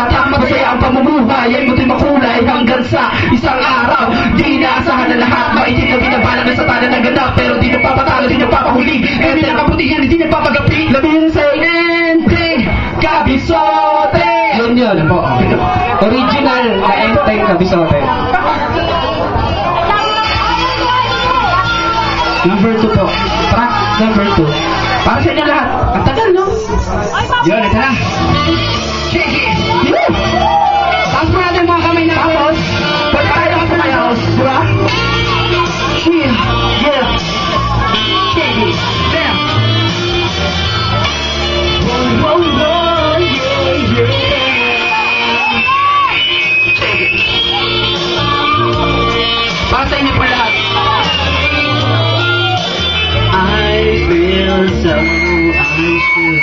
at masaya ang pamumuhay ay muti makulay hanggang sa isang araw. Di inaasahan na lahat, maitim na binabala na sa tala ng ganap, pero di nagpapatalo, di nagpapahuli, kaya di nakaputihan, hindi nagpapagapi. Labihin sa inente, Kabisote. Yun po. Original na Enteng Kabisote. Number 2 po. Track number 2. Para sa inyo lahat. Ang tagal, no? Yun, ito na. Shake it! Taas pa natin mga kamay na kapos. Pwede tayo ang pumayaos, di ba? Yeah, yeah. Shake it, bam! Whoa, whoa, whoa, yeah, yeah. Shake it. Para sa inyo po lahat. I feel so unsure.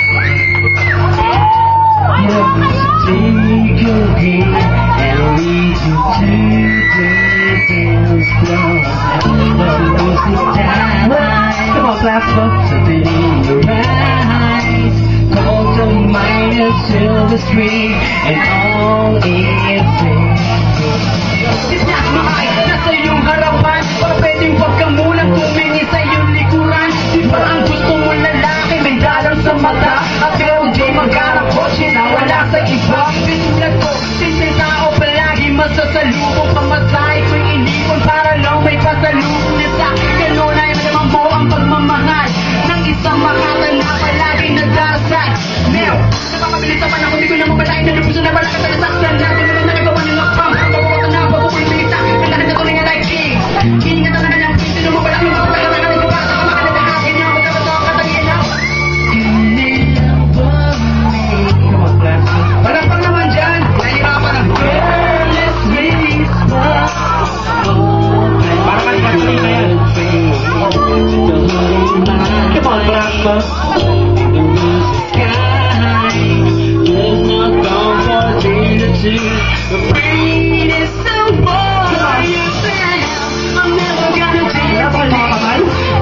Take your hand and lead you to the dance floor. The music dies. Come on, clap for something in your eyes. Call the minor silver string and all it takes. It's not mine, nasa iyong harapan. Para pwedeng pagkamulang tumingin sa iyong likuran. Di parang gusto mo lalaki, may dalang sa mata. At pero di magkarap kotse na wala sa iba. Pinulad ko, simple tao palagi masasalubong. Pamasahe ko'y inipon para lang may pasalubong na sa ganun ay naman mo ang pagmamahal ng isang makatan na palaging nagdasal. Now, napapabilis naman ako, di ko na mabalain na lupuso na bala ka sa nasaktan natin na nagawa ng lakpang. Pagkakatan na pagkukulita, malakad na tuloy nga like king. Ingatan na lang, hindi na mabala ng kapatagal na kanin ko para sa kamakadadahakin niya. Magkakatawa katagin na. Palakpak naman dyan. Nahihirapan na. Para kanipatuloy na yan. Come on, Palakpak. There's not gone for me to do. The brain is so bored. I'm never gonna take it.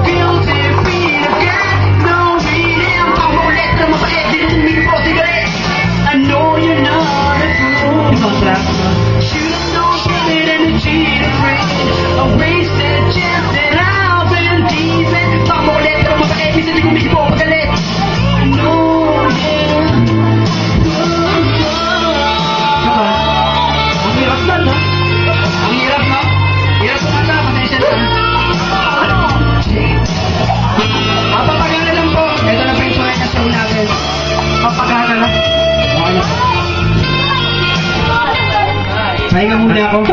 Guilty feet of God. No reading. Pamulit na mapait. Dinuming po sigaret. I know you're not a fool. Should've known better than to cheat a friend. A wasted chance that I've been teasing. Pamulit na mapait. Minsan di ko mismo pagalit. I know, yeah. Ang hirap na, no? Ang hirap, no? Hirap sa mata, pasensya na. Papapagana lang po. Ito na po yung sulit na show natin. Papagana lang. Okay. Pahinga muna ako.